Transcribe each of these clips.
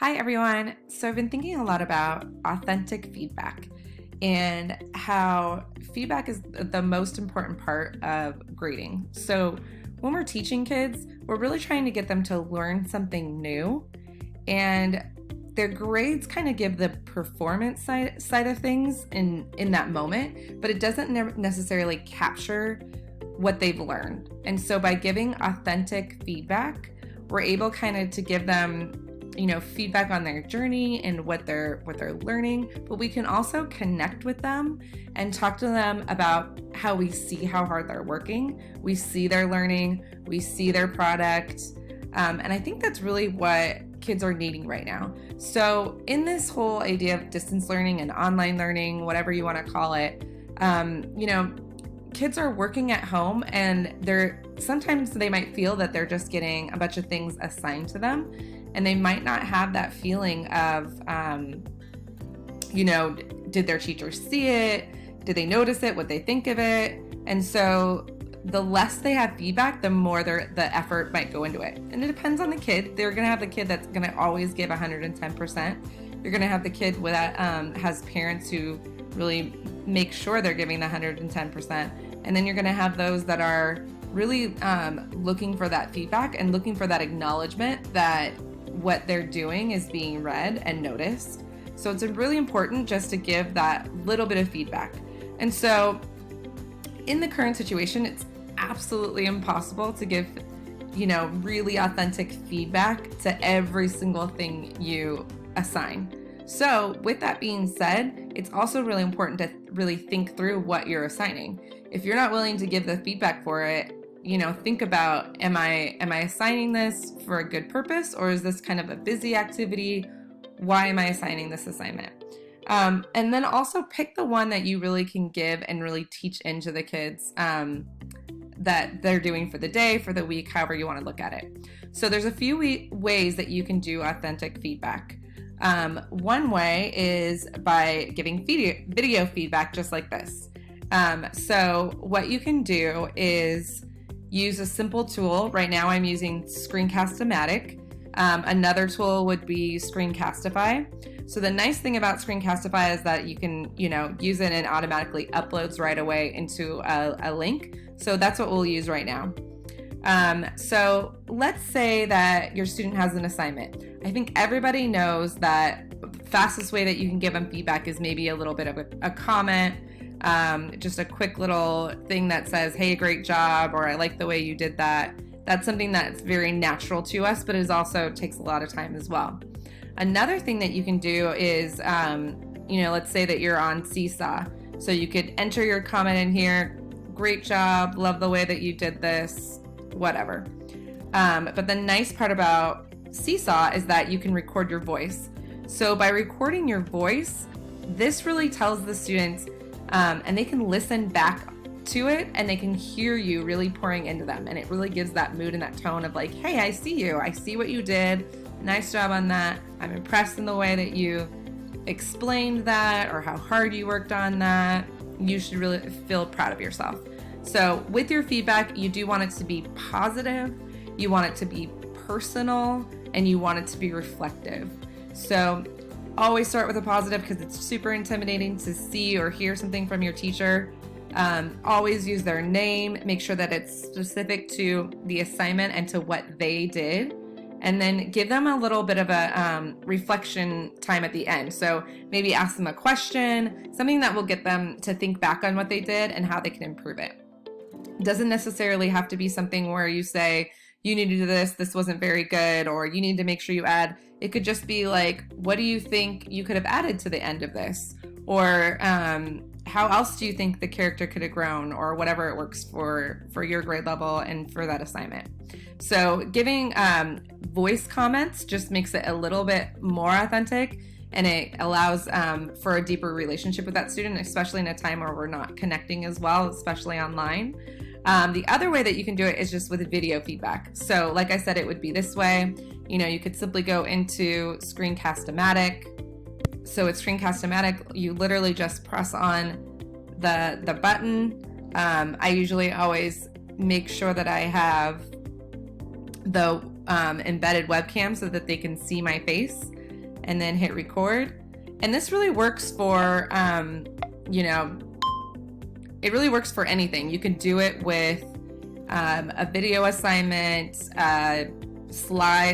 Hi, everyone. So, I've been thinking a lot about authentic feedback and how feedback is the most important part of grading. So, when we're teaching kids, we're really trying to get them to learn something new, and their grades kind of give the performance side of things in that moment, but it doesn't necessarily capture what they've learned. And so, by giving authentic feedback, we're able kind of to give them feedback on their journey and what they're learning, but we can also connect with them and talk to them about how we see how hard they're working. We see their learning, we see their product, and I think that's really what kids are needing right now. So in this whole idea of distance learning and online learning, whatever you want to call it, kids are working at home, and sometimes they might feel that they're just getting a bunch of things assigned to them, and they might not have that feeling of, did their teacher see it? Did they notice it? What they think of it? And so the less they have feedback, the more the effort might go into it. And it depends on the kid. They're going to have the kid that's going to always give 110%. You're going to have the kid that has parents who really make sure they're giving the 110%. And then you're going to have those that are really looking for that feedback and looking for that acknowledgement that what they're doing is being read and noticed. So it's really important just to give that little bit of feedback. And so in the current situation, it's absolutely impossible to give, really authentic feedback to every single thing you assign. So with that being said, it's also really important to really think through what you're assigning. If you're not willing to give the feedback for it, think about, am I assigning this for a good purpose, or is this kind of a busy activity? Why am I assigning this assignment? And then also pick the one that you really can give and really teach into the kids that they're doing for the day, for the week, however you want to look at it. So there's a few ways that you can do authentic feedback. One way is by giving video feedback just like this. So what you can do is use a simple tool. Right now I'm using Screencast-O-Matic. Another tool would be Screencastify. So the nice thing about Screencastify is that you can, use it and it automatically uploads right away into a link. So that's what we'll use right now. So let's say that your student has an assignment. I think everybody knows that the fastest way that you can give them feedback is maybe a little bit of a comment, just a quick little thing that says, hey, great job, or I like the way you did that. That's something that's very natural to us, but it also takes a lot of time as well. Another thing that you can do is, let's say that you're on Seesaw. So you could enter your comment in here, great job, love the way that you did this, whatever. But the nice part about Seesaw is that you can record your voice. So by recording your voice, this really tells the students, and they can listen back to it and they can hear you really pouring into them. And it really gives that mood and that tone of like, hey, I see you. I see what you did. Nice job on that. I'm impressed in the way that you explained that or how hard you worked on that. You should really feel proud of yourself. So with your feedback, you do want it to be positive, you want it to be personal, and you want it to be reflective. So always start with a positive because it's super intimidating to see or hear something from your teacher. Always use their name, make sure that it's specific to the assignment and to what they did. And then give them a little bit of a reflection time at the end. So maybe ask them a question, something that will get them to think back on what they did and how they can improve it. It doesn't necessarily have to be something where you say, you need to do this, this wasn't very good, or you need to make sure you add. It could just be like, what do you think you could have added to the end of this? Or how else do you think the character could have grown, or whatever it works for your grade level and for that assignment. So giving voice comments just makes it a little bit more authentic, and it allows for a deeper relationship with that student, especially in a time where we're not connecting as well, especially online. The other way that you can do it is just with video feedback. So like I said, it would be this way. You could simply go into Screencast-O-Matic. So it's Screencast-O-Matic. You literally just press on the button. I usually always make sure that I have the embedded webcam so that they can see my face. and then hit record. And this really works for, it really works for anything. You can do it with a video assignment,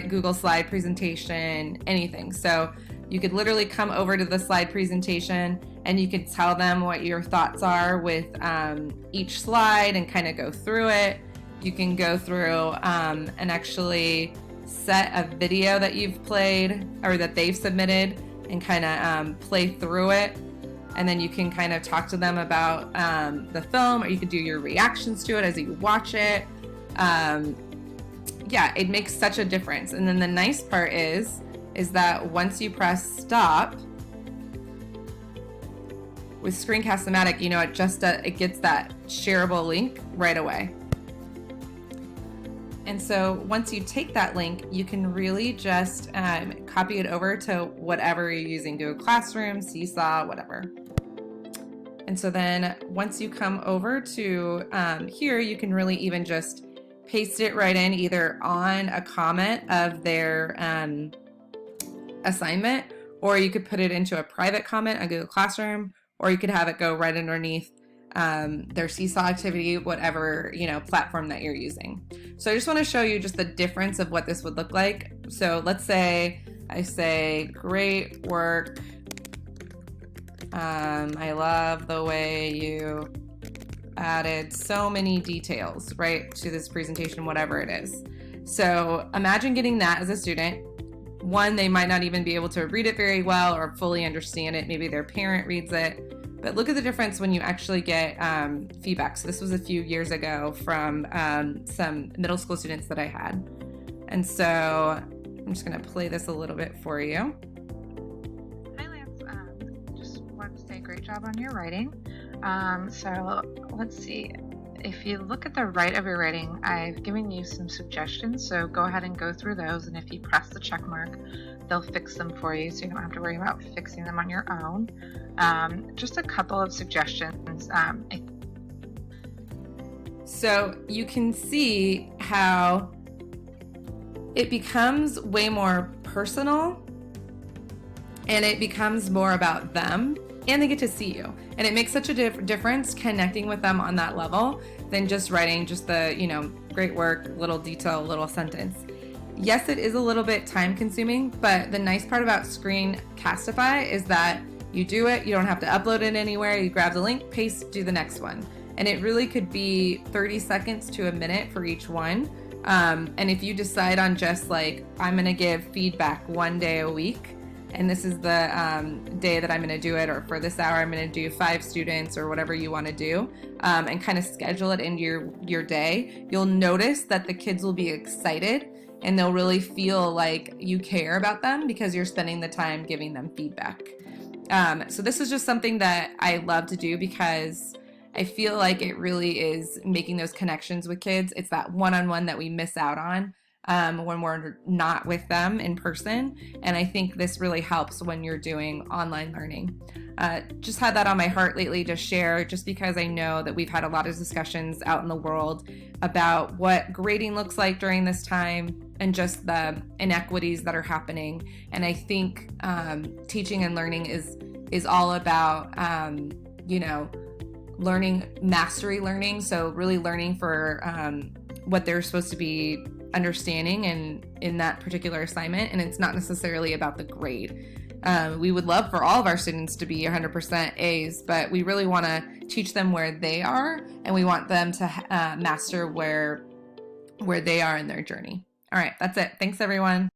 Google slide presentation, anything. So you could literally come over to the slide presentation and you could tell them what your thoughts are with each slide and kind of go through it. You can go through and actually set a video that you've played or that they've submitted and kind of play through it. And then you can kind of talk to them about the film, or you could do your reactions to it as you watch it. Yeah, it makes such a difference. And then the nice part is that once you press stop with Screencast-O-Matic, it gets that shareable link right away. And so once you take that link, you can really just copy it over to whatever you're using, Google Classroom, Seesaw, whatever. And so then once you come over to here, you can really even just paste it right in either on a comment of their assignment, or you could put it into a private comment on Google Classroom, or you could have it go right underneath their Seesaw activity, whatever, platform that you're using. So I just want to show you just the difference of what this would look like. So let's say I say, great work. I love the way you added so many details, right, to this presentation, whatever it is. So imagine getting that as a student. One, they might not even be able to read it very well or fully understand it. Maybe their parent reads it. But look at the difference when you actually get feedback. So this was a few years ago from some middle school students that I had. And so I'm just going to play this a little bit for you. Hi, Lance. Just wanted to say great job on your writing. So let's see. If you look at the right of your writing, I've given you some suggestions, so go ahead and go through those, and if you press the check mark, they'll fix them for you, so you don't have to worry about fixing them on your own. Just a couple of suggestions. So you can see how it becomes way more personal, and it becomes more about them, and they get to see you. And it makes such a difference connecting with them on that level than just writing just the, great work, little detail, little sentence. Yes, it is a little bit time consuming, but the nice part about Screencast-ify is that you do it, you don't have to upload it anywhere, you grab the link, paste, do the next one. And it really could be 30 seconds to a minute for each one. And if you decide on just I'm gonna give feedback one day a week, and this is the day that I'm going to do it, or for this hour I'm going to do 5 students or whatever you want to do, and kind of schedule it into your day, you'll notice that the kids will be excited and they'll really feel like you care about them because you're spending the time giving them feedback. So this is just something that I love to do because I feel like it really is making those connections with kids. It's that one-on-one that we miss out on when we're not with them in person. And I think this really helps when you're doing online learning. Just had that on my heart lately to share, just because I know that we've had a lot of discussions out in the world about what grading looks like during this time and just the inequities that are happening. And I think teaching and learning is all about, mastery learning. So really learning for what they're supposed to be understanding and in that particular assignment, and it's not necessarily about the grade. We would love for all of our students to be 100% A's, but we really want to teach them where they are, and we want them to master where they are in their journey. All right, that's it. Thanks, everyone.